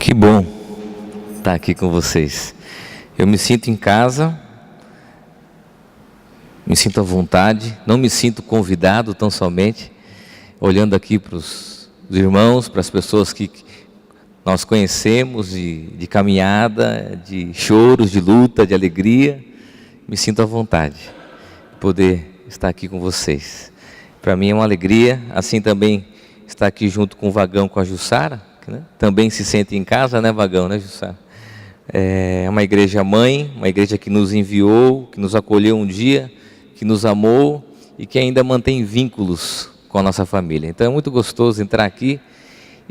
Que bom estar aqui com vocês. Eu me sinto em casa, me sinto à vontade, não me sinto convidado tão somente, olhando aqui para os irmãos, para as pessoas que nós conhecemos de caminhada, de choros, de luta, de alegria. Me sinto à vontade de poder estar aqui com vocês. Para mim é uma alegria, assim também estar aqui junto com o Vagão, com a Jussara, né? Também se sente em casa, né, Vagão, né, Jussara? É uma igreja mãe, uma igreja que nos enviou, que nos acolheu um dia, que nos amou e que ainda mantém vínculos com a nossa família. Então é muito gostoso entrar aqui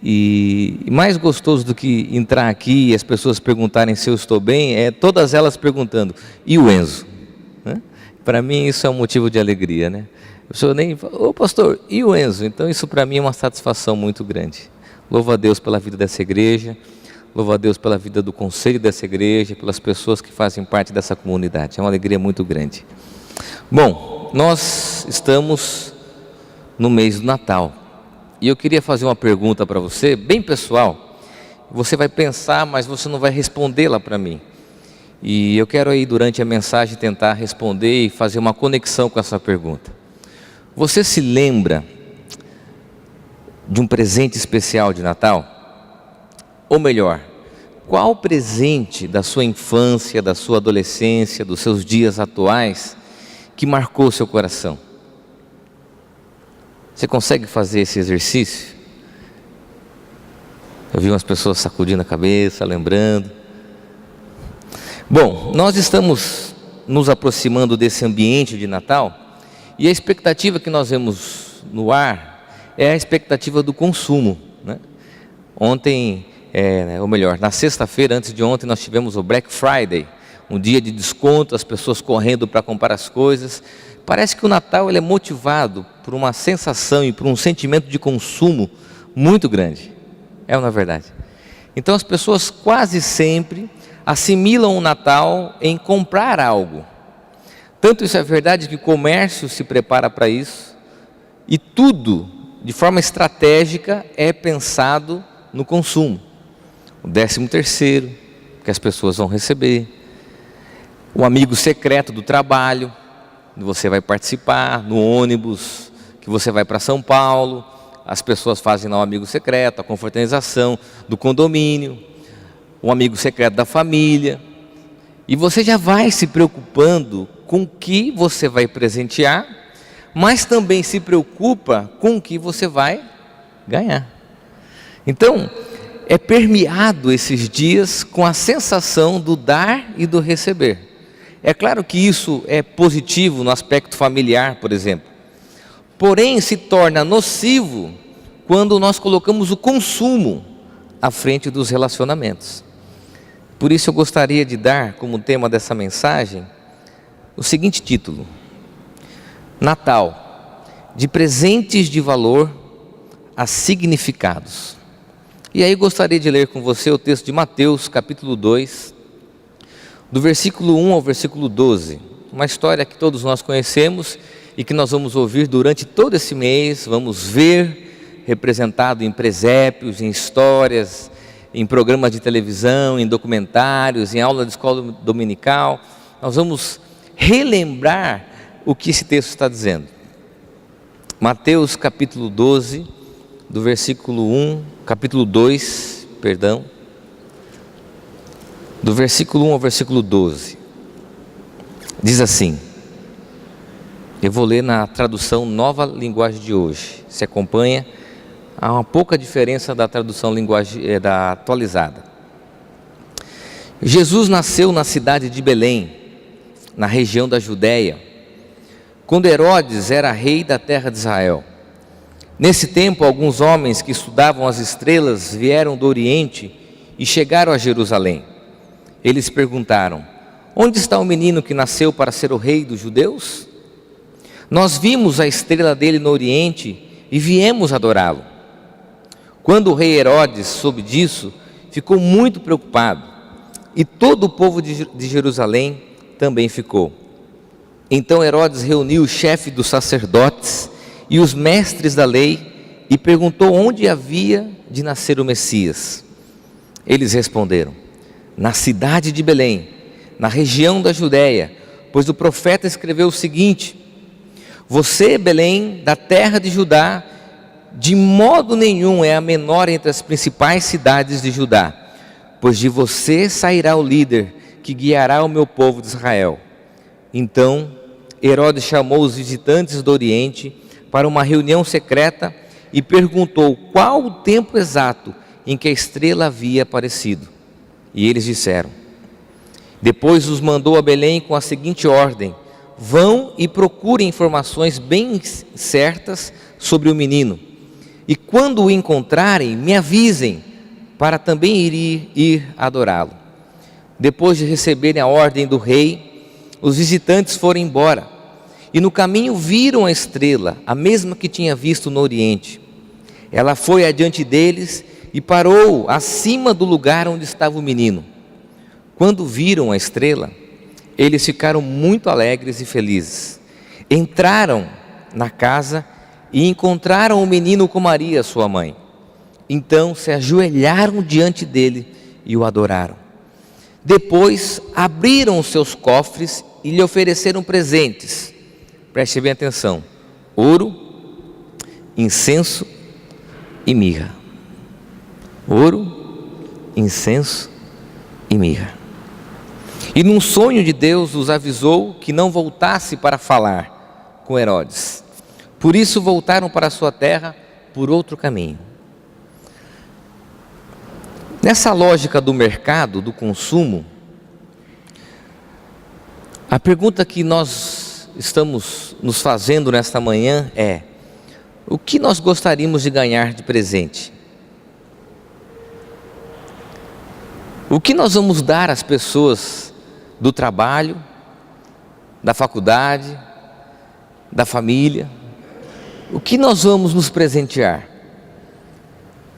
e mais gostoso do que entrar aqui e as pessoas perguntarem se eu estou bem, é todas elas perguntando, e o Enzo? Né? Para mim isso é um motivo de alegria, né? A pessoa nem fala, ô pastor, e o Enzo? Então isso para mim é uma satisfação muito grande. Louvo a Deus pela vida dessa igreja, louvo a Deus pela vida do conselho dessa igreja, pelas pessoas que fazem parte dessa comunidade. É uma alegria muito grande. Bom, nós estamos no mês do Natal. E eu queria fazer uma pergunta para você, bem pessoal. Você vai pensar, mas você não vai respondê-la para mim. E eu quero aí durante a mensagem tentar responder e fazer uma conexão com essa pergunta. Você se lembra de um presente especial de Natal? Ou melhor, qual presente da sua infância, da sua adolescência, dos seus dias atuais que marcou seu coração? Você consegue fazer esse exercício? Eu vi umas pessoas sacudindo a cabeça, lembrando. Bom, nós estamos nos aproximando desse ambiente de Natal e a expectativa que nós vemos no ar é a expectativa do consumo, né? Ontem, ou melhor, na sexta-feira, antes de ontem, nós tivemos o Black Friday, um dia de desconto, as pessoas correndo para comprar as coisas. Parece que o Natal ele é motivado por uma sensação e por um sentimento de consumo muito grande. É ou não é verdade? Então as pessoas quase sempre assimilam o Natal em comprar algo. Tanto isso é verdade que o comércio se prepara para isso e tudo, de forma estratégica, é pensado no consumo. O 13º, que as pessoas vão receber. O amigo secreto do trabalho, que você vai participar. No ônibus, que você vai para São Paulo. As pessoas fazem lá o amigo secreto, a confraternização do condomínio. O amigo secreto da família. E você já vai se preocupando com o que você vai presentear, mas também se preocupa com o que você vai ganhar. Então, é permeado esses dias com a sensação do dar e do receber. É claro que isso é positivo no aspecto familiar, por exemplo. Porém, se torna nocivo quando nós colocamos o consumo à frente dos relacionamentos. Por isso eu gostaria de dar como tema dessa mensagem o seguinte título: Natal, de presentes de valor a significados. E aí gostaria de ler com você o texto de Mateus, capítulo 2, do versículo 1 ao versículo 12. Uma história que todos nós conhecemos e que nós vamos ouvir durante todo esse mês, vamos ver representado em presépios, em histórias, em programas de televisão, em documentários, em aula de escola dominical. Nós vamos relembrar o que esse texto está dizendo. Mateus capítulo 12, do versículo 1, capítulo 2, perdão, do versículo 1 ao versículo 12. Diz assim, eu vou ler na tradução Nova Linguagem de hoje. Se acompanha, há uma pouca diferença da tradução da atualizada. Jesus nasceu na cidade de Belém, na região da Judéia, quando Herodes era rei da terra de Israel. Nesse tempo, alguns homens que estudavam as estrelas vieram do Oriente e chegaram a Jerusalém. Eles perguntaram, onde está o menino que nasceu para ser o rei dos judeus? Nós vimos a estrela dele no Oriente e viemos adorá-lo. Quando o rei Herodes soube disso, ficou muito preocupado, e todo o povo de Jerusalém também ficou. Então Herodes reuniu o chefe dos sacerdotes e os mestres da lei e perguntou onde havia de nascer o Messias. Eles responderam: na cidade de Belém, na região da Judéia, pois o profeta escreveu o seguinte: você, Belém, da terra de Judá, de modo nenhum é a menor entre as principais cidades de Judá, pois de você sairá o líder que guiará o meu povo de Israel. Então Herodes chamou os visitantes do Oriente para uma reunião secreta e perguntou qual o tempo exato em que a estrela havia aparecido. E eles disseram. Depois os mandou a Belém com a seguinte ordem: vão e procurem informações bem certas sobre o menino, e quando o encontrarem, me avisem, para também ir adorá-lo. Depois de receberem a ordem do rei, os visitantes foram embora, e no caminho viram a estrela, a mesma que tinha visto no Oriente. Ela foi adiante deles e parou acima do lugar onde estava o menino. Quando viram a estrela, eles ficaram muito alegres e felizes. Entraram na casa e encontraram o menino com Maria, sua mãe. Então se ajoelharam diante dele e o adoraram. Depois abriram os seus cofres e lhe ofereceram presentes. Preste bem atenção: ouro, incenso e mirra. Ouro, incenso e mirra. E num sonho de Deus os avisou que não voltasse para falar com Herodes. Por isso voltaram para a sua terra por outro caminho. Nessa lógica do mercado, do consumo, a pergunta que nós estamos nos fazendo nesta manhã é: o que nós gostaríamos de ganhar de presente? O que nós vamos dar às pessoas do trabalho, da faculdade, da família? O que nós vamos nos presentear?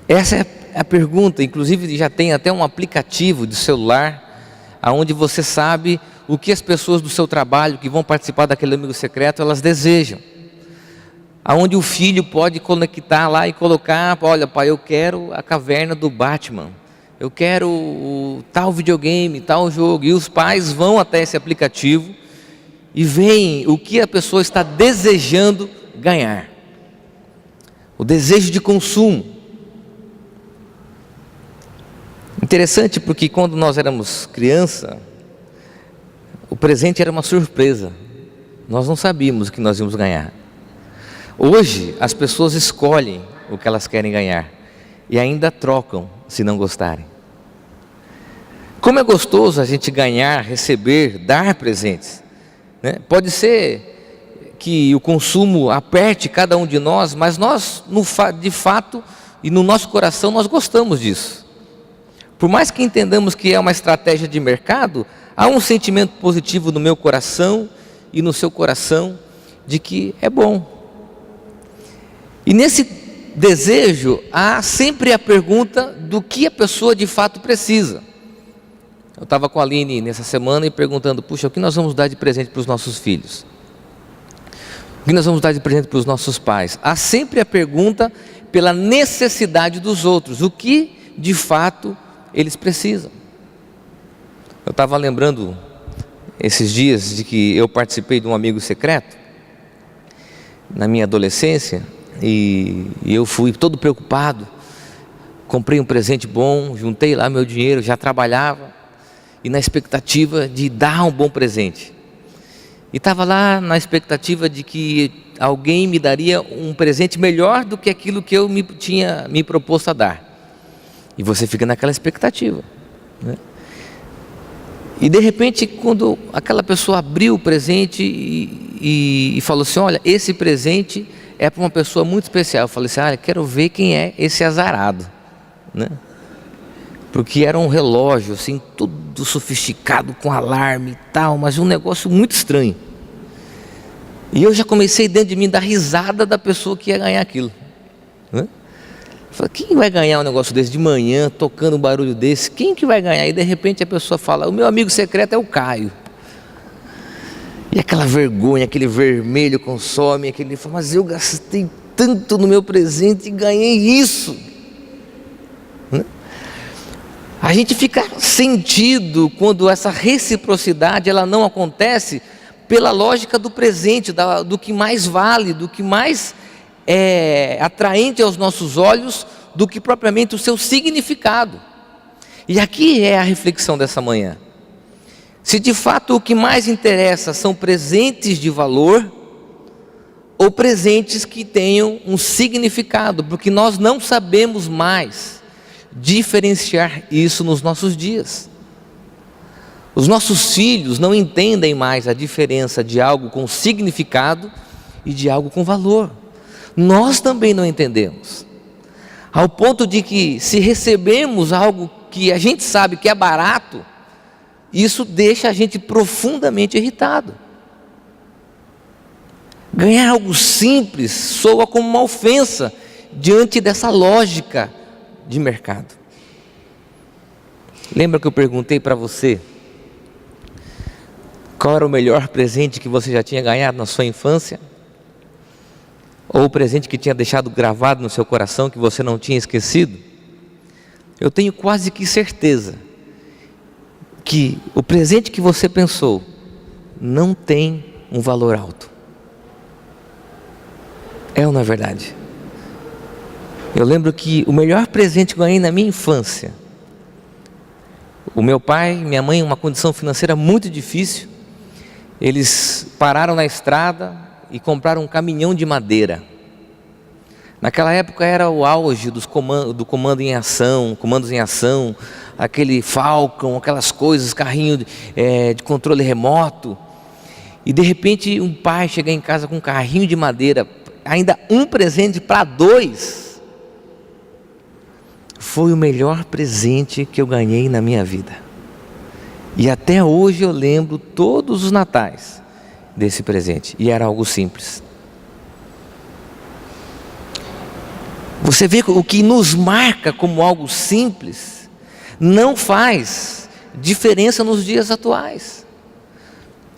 Essa é a pergunta. Inclusive já tem até um aplicativo de celular, onde você sabe o que as pessoas do seu trabalho que vão participar daquele amigo secreto, elas desejam. Aonde o filho pode conectar lá e colocar: olha pai, eu quero a caverna do Batman, eu quero o tal videogame, tal jogo. E os pais vão até esse aplicativo e veem o que a pessoa está desejando ganhar. O desejo de consumo. Interessante, porque quando nós éramos criança, o presente era uma surpresa. Nós não sabíamos o que nós íamos ganhar. Hoje as pessoas escolhem o que elas querem ganhar e ainda trocam se não gostarem. Como é gostoso a gente ganhar, receber, dar presentes, né? Pode ser que o consumo aperte cada um de nós, mas nós, de fato, e no nosso coração, nós gostamos disso. Por mais que entendamos que é uma estratégia de mercado, há um sentimento positivo no meu coração e no seu coração de que é bom. E nesse desejo há sempre a pergunta do que a pessoa de fato precisa. Eu estava com a Aline nessa semana e perguntando: puxa, o que nós vamos dar de presente para os nossos filhos? O que nós vamos dar de presente para os nossos pais? Há sempre a pergunta pela necessidade dos outros, o que de fato eles precisam. Eu estava lembrando esses dias de que eu participei de um amigo secreto na minha adolescência, e eu fui todo preocupado, comprei um presente bom, juntei lá meu dinheiro, já trabalhava, e na expectativa de dar um bom presente. E estava lá na expectativa de que alguém me daria um presente melhor do que aquilo que eu tinha me proposto a dar. E você fica naquela expectativa, né? E de repente, quando aquela pessoa abriu o presente e falou assim: olha, esse presente é para uma pessoa muito especial. Eu falei assim: olha, quero ver quem é esse azarado, né? Porque era um relógio assim, tudo sofisticado, com alarme e tal, mas um negócio muito estranho. E eu já comecei dentro de mim a dar risada da pessoa que ia ganhar aquilo, né? Eu falei: quem vai ganhar um negócio desse de manhã, tocando um barulho desse? Quem que vai ganhar? E de repente a pessoa fala: o meu amigo secreto é o Caio. E aquela vergonha, aquele vermelho consome, aquele fala: mas eu gastei tanto no meu presente e ganhei isso, né? A gente fica sentido quando essa reciprocidade ela não acontece pela lógica do presente, do que mais vale, do que mais é atraente aos nossos olhos, do que propriamente o seu significado. E aqui é a reflexão dessa manhã. Se de fato o que mais interessa são presentes de valor, ou presentes que tenham um significado, porque nós não sabemos mais diferenciar isso nos nossos dias. Os nossos filhos não entendem mais a diferença de algo com significado e de algo com valor. Nós também não entendemos, ao ponto de que, se recebemos algo que a gente sabe que é barato, isso deixa a gente profundamente irritado. Ganhar algo simples soa como uma ofensa diante dessa lógica de mercado. Lembra que eu perguntei para você qual era o melhor presente que você já tinha ganhado na sua infância? Ou o presente que tinha deixado gravado no seu coração, que você não tinha esquecido? Eu tenho quase que certeza que o presente que você pensou não tem um valor alto. É ou não é verdade? Eu lembro que o melhor presente que eu ganhei na minha infância, o meu pai e minha mãe, em uma condição financeira muito difícil, eles pararam na estrada e compraram um caminhão de madeira. Naquela época era o auge do comando em ação, comandos em ação, aquele Falcon, aquelas coisas, carrinho de controle remoto. E de repente um pai chega em casa com um carrinho de madeira, ainda um presente para 2. Foi o melhor presente que eu ganhei na minha vida. E até hoje eu lembro todos os natais desse presente. E era algo simples. Você vê que o que nos marca como algo simples não faz diferença nos dias atuais.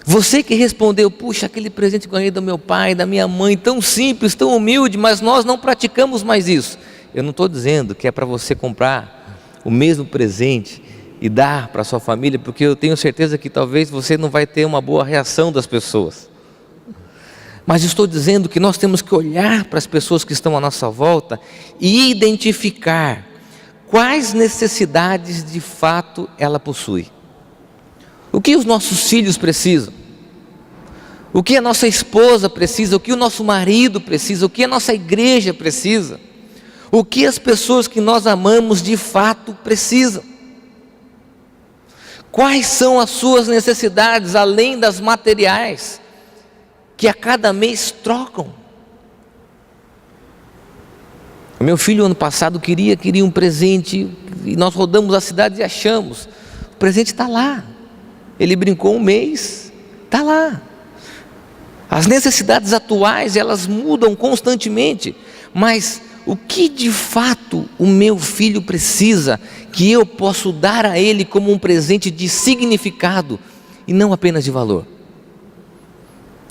Você que respondeu, puxa, aquele presente que eu ganhei do meu pai, da minha mãe, tão simples, tão humilde, mas nós não praticamos mais isso. Eu não estou dizendo que é para você comprar o mesmo presente e dar para a sua família, porque eu tenho certeza que talvez você não vai ter uma boa reação das pessoas. Mas estou dizendo que nós temos que olhar para as pessoas que estão à nossa volta e identificar quais necessidades de fato ela possui. O que os nossos filhos precisam? O que a nossa esposa precisa? O que o nosso marido precisa? O que a nossa igreja precisa? O que as pessoas que nós amamos de fato precisam? Quais são as suas necessidades, além das materiais, que a cada mês trocam? O meu filho ano passado queria um presente, e nós rodamos a cidade e achamos. O presente está lá. Ele brincou um mês, está lá. As necessidades atuais, elas mudam constantemente, mas o que de fato o meu filho precisa, que eu posso dar a ele como um presente de significado e não apenas de valor?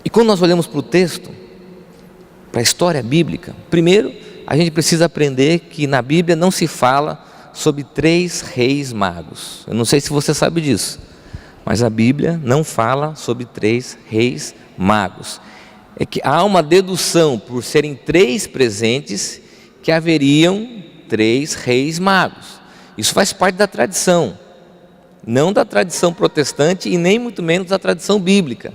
E quando nós olhamos para o texto, para a história bíblica, primeiro a gente precisa aprender que na Bíblia não se fala sobre 3 reis magos. Eu não sei se você sabe disso, mas a Bíblia não fala sobre 3 reis magos. É que há uma dedução, por serem 3 presentes, que haveriam 3 reis magos. Isso faz parte da tradição, não da tradição protestante e nem muito menos da tradição bíblica.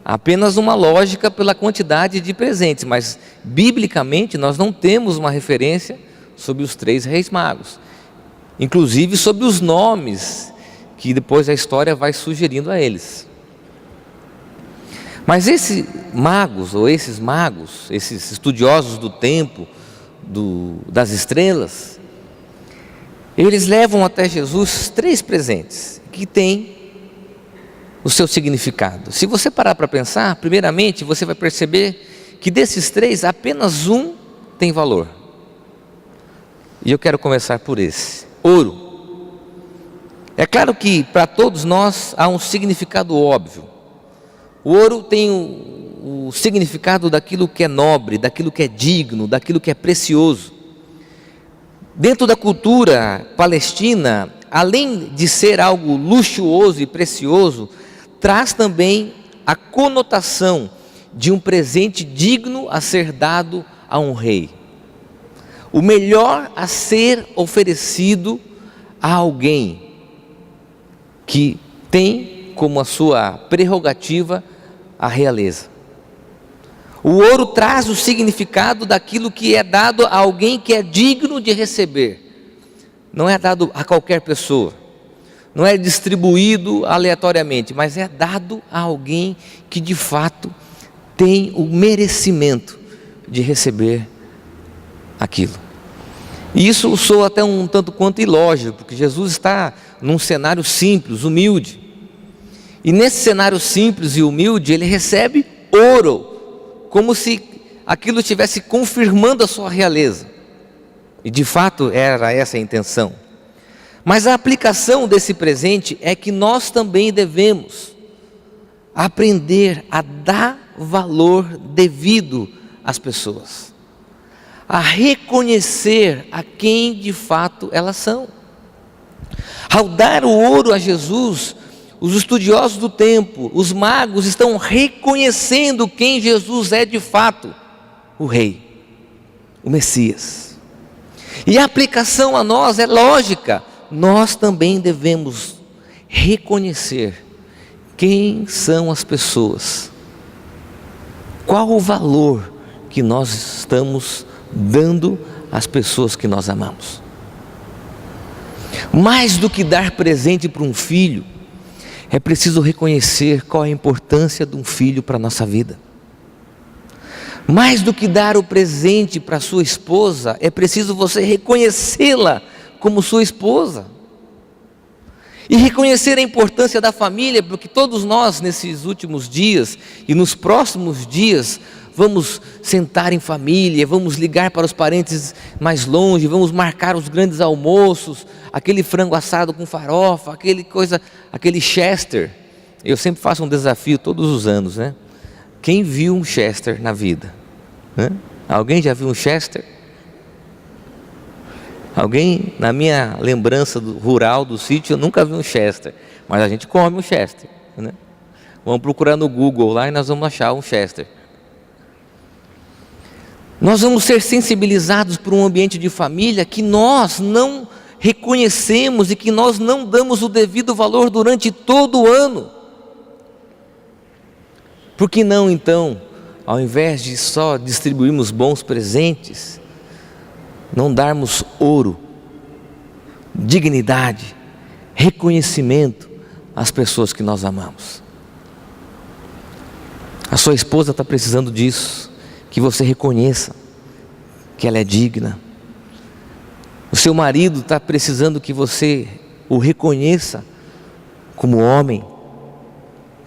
Apenas uma lógica pela quantidade de presentes, mas biblicamente nós não temos uma referência sobre os 3 reis magos, inclusive sobre os nomes que depois a história vai sugerindo a eles. Mas esses magos, esses estudiosos do tempo, das estrelas, eles levam até Jesus 3 presentes que têm o seu significado. Se você parar para pensar, primeiramente você vai perceber que desses 3, apenas um tem valor. E eu quero começar por esse: ouro. É claro que para todos nós há um significado óbvio. O ouro tem o significado daquilo que é nobre, daquilo que é digno, daquilo que é precioso. Dentro da cultura palestina, além de ser algo luxuoso e precioso, traz também a conotação de um presente digno a ser dado a um rei. O melhor a ser oferecido a alguém que tem como a sua prerrogativa a realeza. O ouro traz o significado daquilo que é dado a alguém que é digno de receber. Não é dado a qualquer pessoa, não é distribuído aleatoriamente, mas é dado a alguém que de fato tem o merecimento de receber aquilo. E isso soa até um tanto quanto ilógico, porque Jesus está num cenário simples, humilde. E nesse cenário simples e humilde, ele recebe ouro, como se aquilo estivesse confirmando a sua realeza. E de fato era essa a intenção. Mas a aplicação desse presente é que nós também devemos aprender a dar valor devido às pessoas, a reconhecer a quem de fato elas são. Ao dar o ouro a Jesus, os estudiosos do tempo, os magos estão reconhecendo quem Jesus é de fato: o Rei, o Messias. E a aplicação a nós é lógica, nós também devemos reconhecer quem são as pessoas, qual o valor que nós estamos dando às pessoas que nós amamos. Mais do que dar presente para um filho, é preciso reconhecer qual a importância de um filho para a nossa vida. Mais do que dar o presente para sua esposa, é preciso você reconhecê-la como sua esposa. E reconhecer a importância da família, porque todos nós nesses últimos dias e nos próximos dias vamos sentar em família, vamos ligar para os parentes mais longe, vamos marcar os grandes almoços, aquele frango assado com farofa, aquele Chester. Eu sempre faço um desafio todos os anos, né? Quem viu um Chester na vida? Alguém já viu um Chester? Alguém, na minha lembrança rural do sítio, eu nunca vi um Chester, mas a gente come um Chester, né? Vamos procurar no Google lá e nós vamos achar um Chester. Nós vamos ser sensibilizados por um ambiente de família que nós não reconhecemos e que nós não damos o devido valor durante todo o ano. Por que não então, ao invés de só distribuirmos bons presentes, não darmos ouro, dignidade, reconhecimento às pessoas que nós amamos? A sua esposa está precisando disso, que você reconheça que ela é digna. O seu marido está precisando que você o reconheça como homem,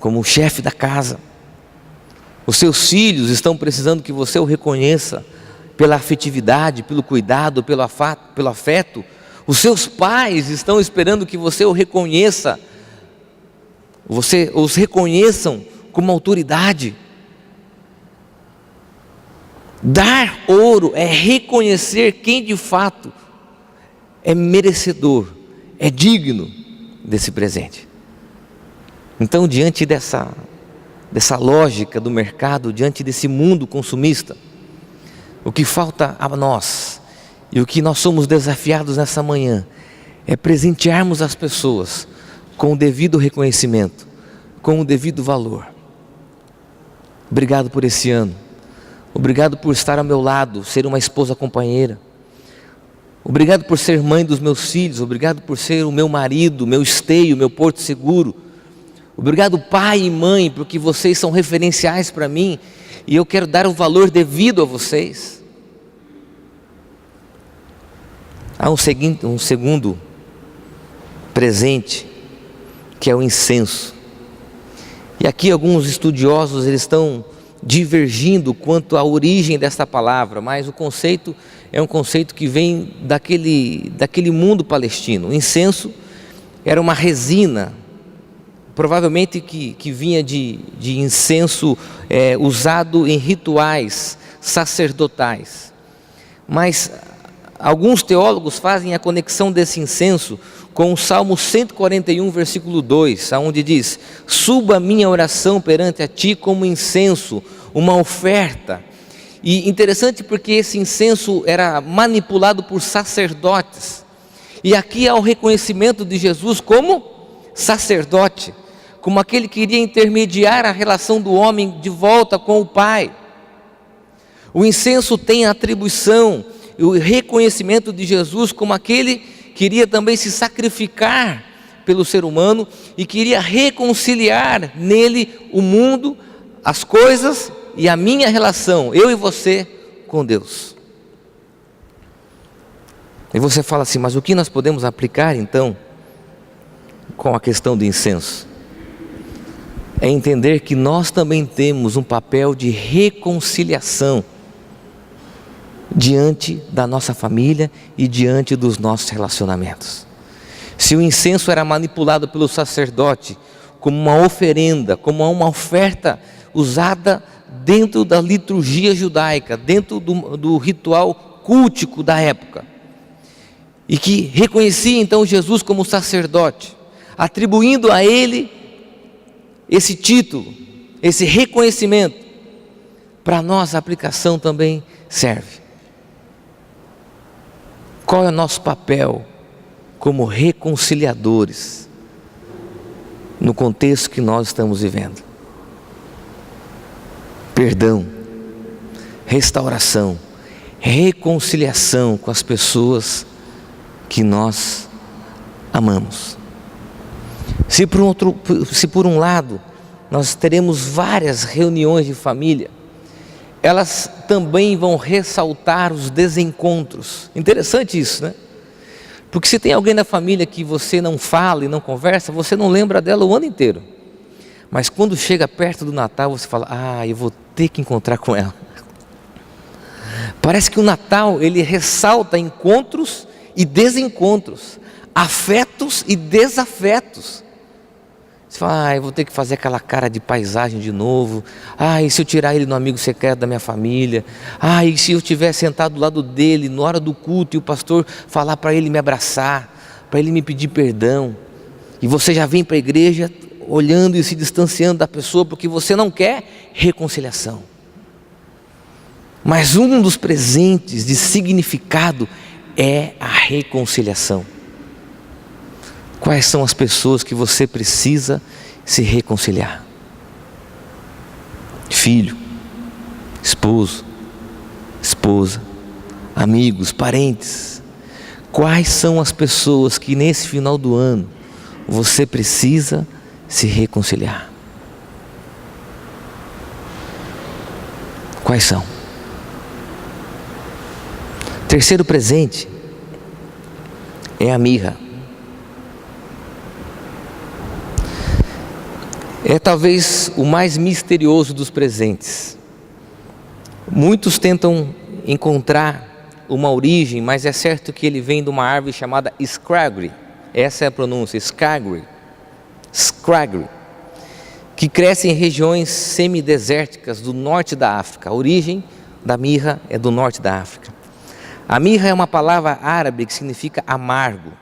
como o chefe da casa. Os seus filhos estão precisando que você o reconheça pela afetividade, pelo cuidado, pelo afeto. Os seus pais estão esperando que você o reconheça, você os reconheçam como autoridade. Dar ouro é reconhecer quem de fato é merecedor, é digno desse presente. Então, diante dessa lógica do mercado, diante desse mundo consumista, o que falta a nós e o que nós somos desafiados nessa manhã é presentearmos as pessoas com o devido reconhecimento, com o devido valor. Obrigado por esse ano, obrigado por estar ao meu lado, ser uma esposa companheira, obrigado por ser mãe dos meus filhos, obrigado por ser o meu marido, meu esteio, meu porto seguro. Obrigado, pai e mãe, porque vocês são referenciais para mim e eu quero dar o valor devido a vocês. Há um segundo presente, que é o incenso. E aqui alguns estudiosos eles estão divergindo quanto à origem dessa palavra, mas o conceito é um conceito que vem daquele mundo palestino. O incenso era uma resina, provavelmente que vinha de incenso usado em rituais sacerdotais. Mas alguns teólogos fazem a conexão desse incenso com o Salmo 141, versículo 2, onde diz: suba minha oração perante a ti como incenso, uma oferta. E interessante porque esse incenso era manipulado por sacerdotes, e aqui há o reconhecimento de Jesus como sacerdote, como aquele que iria intermediar a relação do homem de volta com o Pai. O incenso tem a atribuição e o reconhecimento de Jesus como aquele que iria também se sacrificar pelo ser humano e queria reconciliar nele o mundo, as coisas e a minha relação, eu e você, com Deus. E você fala assim, mas o que nós podemos aplicar então com a questão do incenso? É entender que nós também temos um papel de reconciliação diante da nossa família e diante dos nossos relacionamentos. Se o incenso era manipulado pelo sacerdote como uma oferenda, como uma oferta usada dentro da liturgia judaica, dentro do ritual cultico da época, e que reconhecia então Jesus como sacerdote, atribuindo a ele esse título, esse reconhecimento, para nós a aplicação também serve. Qual é o nosso papel como reconciliadores no contexto que nós estamos vivendo? Perdão, restauração, reconciliação com as pessoas que nós amamos. Se por um lado nós teremos várias reuniões de família, elas também vão ressaltar os desencontros. Interessante isso, né? Porque se tem alguém na família que você não fala e não conversa, você não lembra dela o ano inteiro. Mas quando chega perto do Natal, você fala, eu vou ter que encontrar com ela. Parece que o Natal, ele ressalta encontros e desencontros, afetos e desafetos. Você fala, eu vou ter que fazer aquela cara de paisagem de novo. E se eu tirar ele no amigo secreto da minha família? E se eu estiver sentado do lado dele na hora do culto e o pastor falar para ele me abraçar, para ele me pedir perdão, e você já vem para a igreja olhando e se distanciando da pessoa porque você não quer reconciliação. Mas um dos presentes de significado é a reconciliação. Quais são as pessoas que você precisa se reconciliar? Filho, esposo, esposa, amigos, parentes. Quais são as pessoas que nesse final do ano você precisa se reconciliar? Quais são? Terceiro presente é a mirra. É talvez o mais misterioso dos presentes. Muitos tentam encontrar uma origem, mas é certo que ele vem de uma árvore chamada scraggy. Essa é a pronúncia, scraggy, que cresce em regiões semidesérticas do norte da África. A origem da mirra é do norte da África. A mirra é uma palavra árabe que significa amargo,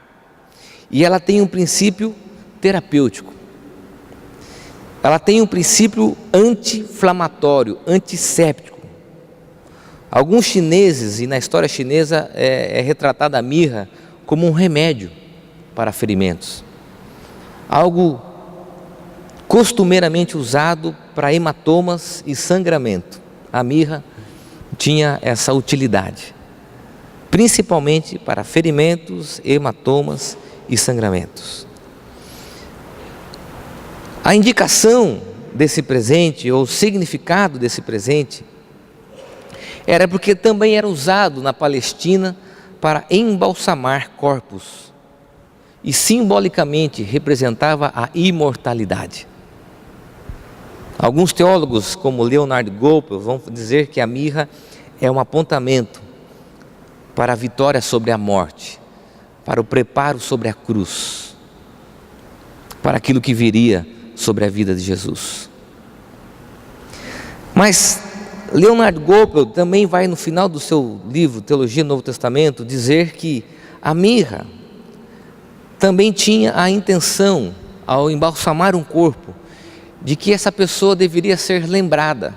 e ela tem um princípio terapêutico. Ela tem um princípio anti-inflamatório, antisséptico. Alguns chineses, e na história chinesa é retratada a mirra como um remédio para ferimentos. Algo costumeiramente usado para hematomas e sangramento. A mirra tinha essa utilidade, principalmente para ferimentos, hematomas e sangramentos. A indicação desse presente, ou o significado desse presente, era porque também era usado na Palestina para embalsamar corpos e simbolicamente representava a imortalidade. Alguns teólogos, como Leonard Goepel, vão dizer que a mirra é um apontamento para a vitória sobre a morte, para o preparo sobre a cruz, para aquilo que viria sobre a vida de Jesus. Mas Leonard Goepel também vai no final do seu livro Teologia do Novo Testamento dizer que a mirra também tinha a intenção, ao embalsamar um corpo, de que essa pessoa deveria ser lembrada.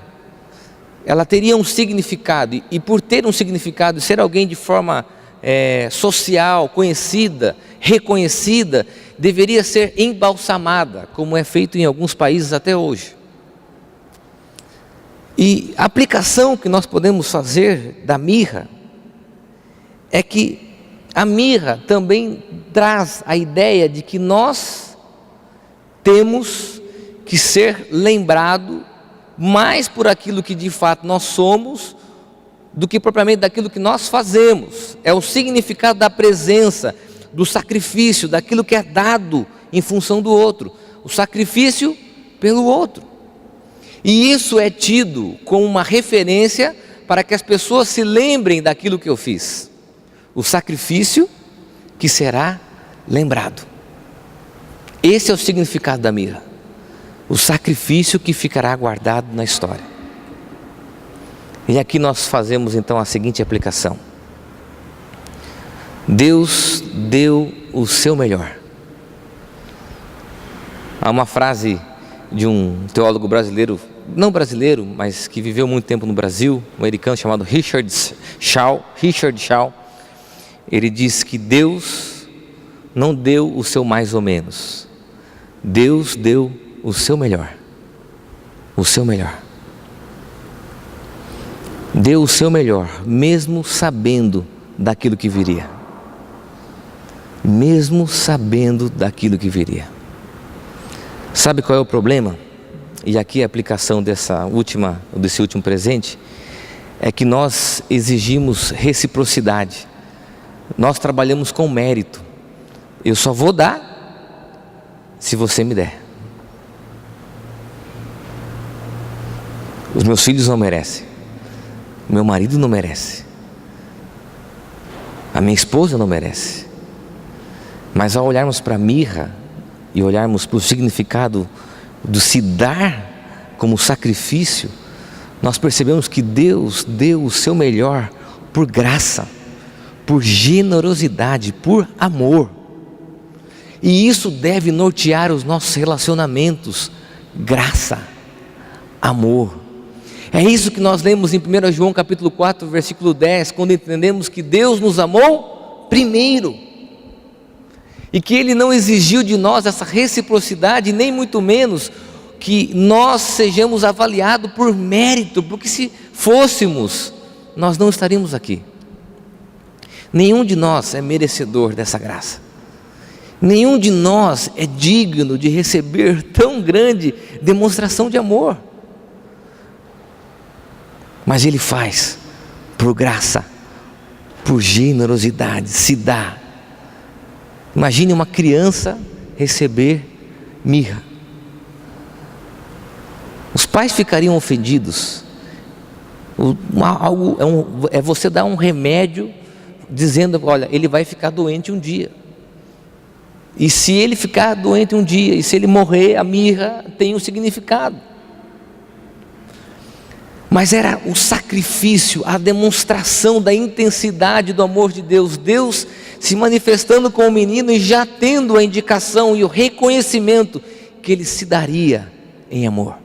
Ela teria um significado, e por ter um significado, ser alguém de forma social, conhecida, reconhecida, deveria ser embalsamada, como é feito em alguns países até hoje. E a aplicação que nós podemos fazer da mirra é que a mirra também traz a ideia de que nós temos que ser lembrado mais por aquilo que de fato nós somos do que propriamente daquilo que nós fazemos. É o significado da presença, do sacrifício, daquilo que é dado em função do outro, o sacrifício pelo outro. E isso é tido como uma referência para que as pessoas se lembrem daquilo que eu fiz. O sacrifício que será lembrado. Esse é o significado da mirra. O sacrifício que ficará guardado na história. E aqui nós fazemos então a seguinte aplicação. Deus deu o seu melhor. Há uma frase de um teólogo brasileiro, não brasileiro, mas que viveu muito tempo no Brasil, um americano chamado Richard Shaw. Ele diz que Deus não deu o seu mais ou menos. Deus deu o seu melhor. O seu melhor. Deu o seu melhor, mesmo sabendo daquilo que viria. Mesmo sabendo daquilo que viria. Sabe qual é o problema? E aqui a aplicação desse último presente é que nós exigimos reciprocidade. Nós trabalhamos com mérito. Eu só vou dar se você me der. Os meus filhos não merecem. Meu marido não merece. A minha esposa não merece. Mas ao olharmos para a mirra e olharmos para o significado do se dar como sacrifício, nós percebemos que Deus deu o seu melhor por graça, por generosidade, por amor. E isso deve nortear os nossos relacionamentos. Graça, amor. É isso que nós lemos em 1 João capítulo 4, versículo 10, quando entendemos que Deus nos amou primeiro. E que Ele não exigiu de nós essa reciprocidade, nem muito menos que nós sejamos avaliados por mérito, porque se fôssemos, nós não estaríamos aqui. Nenhum de nós é merecedor dessa graça. Nenhum de nós é digno de receber tão grande demonstração de amor. Mas Ele faz por graça, por generosidade, se dá. Imagine uma criança receber mirra. Os pais ficariam ofendidos. É você dar um remédio dizendo, olha, ele vai ficar doente um dia. E se ele ficar doente um dia, e se ele morrer, a mirra tem um significado. Mas era o sacrifício, a demonstração da intensidade do amor de Deus. Deus se manifestando com o menino e já tendo a indicação e o reconhecimento que ele se daria em amor.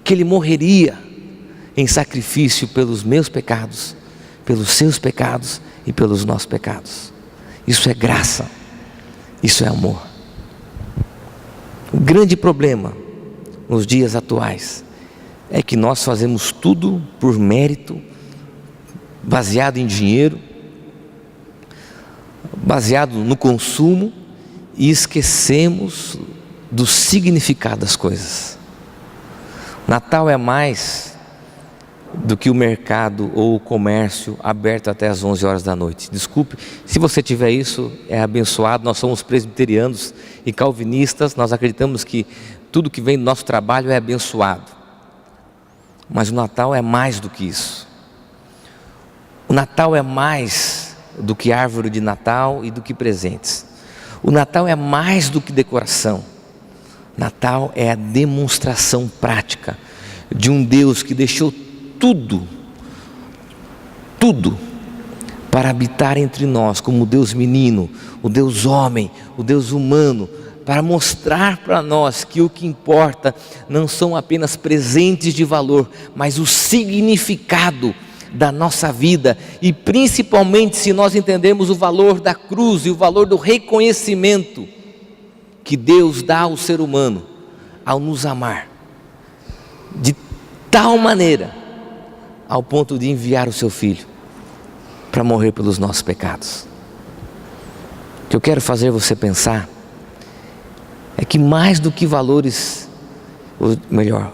Que ele morreria em sacrifício pelos meus pecados, pelos seus pecados e pelos nossos pecados. Isso é graça, isso é amor. O grande problema nos dias atuais é que nós fazemos tudo por mérito, baseado em dinheiro, baseado no consumo, e esquecemos do significado das coisas. Natal é mais do que o mercado ou o comércio aberto até as 11 horas da noite. Desculpe, se você tiver isso, é abençoado. Nós somos presbiterianos e calvinistas, nós acreditamos que tudo que vem do nosso trabalho é abençoado. Mas o Natal é mais do que isso. O Natal é mais do que árvore de Natal e do que presentes. O Natal é mais do que decoração. Natal é a demonstração prática de um Deus que deixou tudo para habitar entre nós como o Deus menino, o Deus homem, o Deus humano, para mostrar para nós que o que importa não são apenas presentes de valor, mas o significado da nossa vida, e principalmente se nós entendemos o valor da cruz e o valor do reconhecimento que Deus dá ao ser humano ao nos amar de tal maneira ao ponto de enviar o seu Filho para morrer pelos nossos pecados. O que eu quero fazer você pensar é que mais do que valores, ou melhor,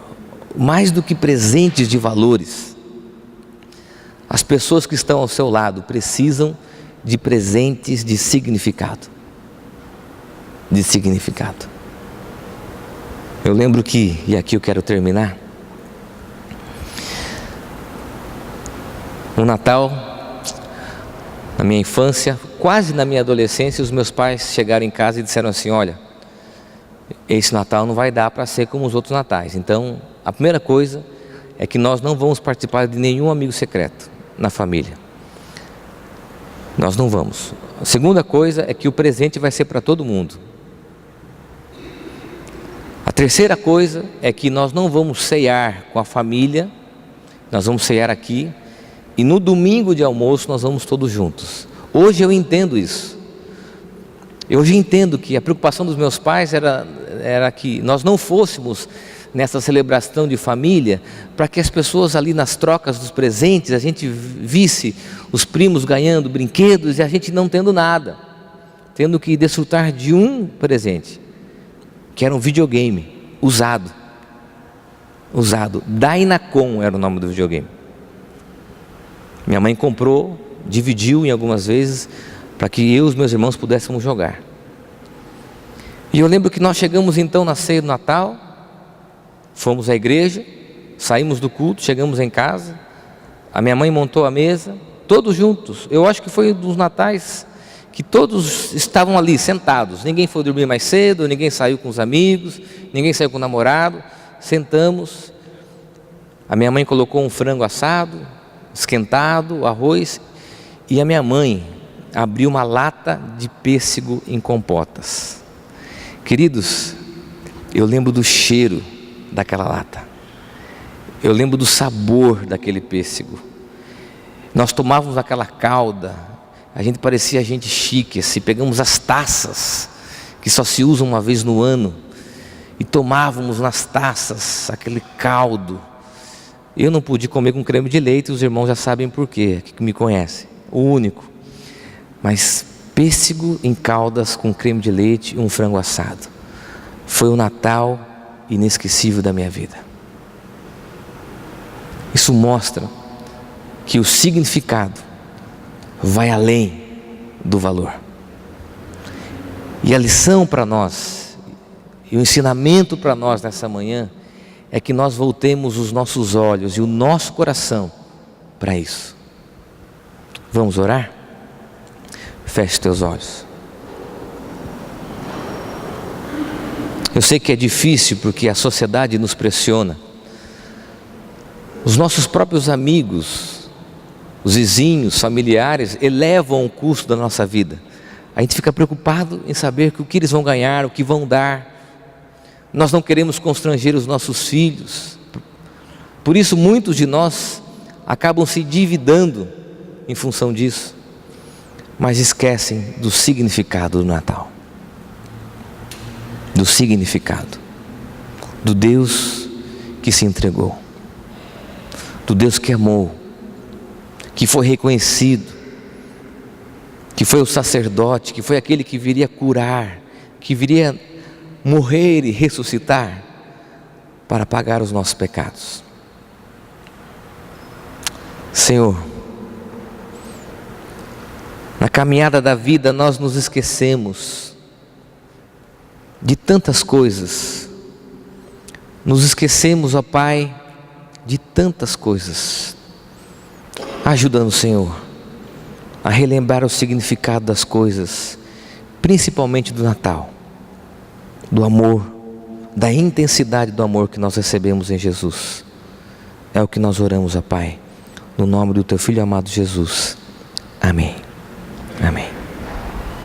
mais do que presentes de valores, as pessoas que estão ao seu lado precisam de presentes de significado. De significado. Eu lembro que, e aqui eu quero terminar, no Natal, na minha infância, quase na minha adolescência, os meus pais chegaram em casa e disseram assim: olha, esse Natal não vai dar para ser como os outros natais, então a primeira coisa é que nós não vamos participar de nenhum amigo secreto na família, nós não vamos. A segunda coisa é que o presente vai ser para todo mundo. A terceira coisa é que nós não vamos ceiar com a família, nós vamos ceiar aqui, e no domingo de almoço nós vamos todos juntos. Hoje eu entendo isso. Hoje entendo que a preocupação dos meus pais era que nós não fôssemos nessa celebração de família, para que as pessoas ali nas trocas dos presentes, a gente visse os primos ganhando brinquedos e a gente não tendo nada, tendo que desfrutar de um presente, que era um videogame usado. Dynacon era o nome do videogame. Minha mãe comprou, dividiu em algumas vezes, para que eu e os meus irmãos pudéssemos jogar. E eu lembro que nós chegamos então na ceia do Natal, fomos à igreja, saímos do culto, chegamos em casa, a minha mãe montou a mesa, todos juntos. Eu acho que foi um dos natais que todos estavam ali sentados, ninguém foi dormir mais cedo, ninguém saiu com os amigos, ninguém saiu com o namorado, sentamos, a minha mãe colocou um frango assado, esquentado, arroz, e a minha mãe abriu uma lata de pêssego em compotas. Queridos, eu lembro do cheiro daquela lata, eu lembro do sabor daquele pêssego. Nós tomávamos aquela calda, a gente parecia gente chique assim, pegamos as taças que só se usam uma vez no ano e tomávamos nas taças aquele caldo. Eu não pude comer com creme de leite, os irmãos já sabem por quê, que me conhecem, o único. Mas pêssego em caldas com creme de leite e um frango assado. Foi um Natal inesquecível da minha vida. Isso mostra que o significado vai além do valor. E a lição para nós, e o ensinamento para nós nessa manhã, é que nós voltemos os nossos olhos e o nosso coração para isso. Vamos orar? Feche teus olhos. Eu sei que é difícil porque a sociedade nos pressiona. Os nossos próprios amigos, os vizinhos, familiares, elevam o custo da nossa vida. A gente fica preocupado em saber o que eles vão ganhar, o que vão dar. Nós não queremos constranger os nossos filhos. Por isso muitos de nós acabam se endividando em função disso, mas esquecem do significado do Natal, do significado do Deus que se entregou, do Deus que amou, que foi reconhecido, que foi o sacerdote, que foi aquele que viria curar, que viria morrer e ressuscitar para pagar os nossos pecados. Senhor, na caminhada da vida nós nos esquecemos de tantas coisas, nos esquecemos, ó Pai, de tantas coisas. Ajuda-nos, Senhor, a relembrar o significado das coisas, principalmente do Natal, do amor, da intensidade do amor que nós recebemos em Jesus. É o que nós oramos, ó Pai, no nome do Teu Filho amado Jesus. Amém. Amém.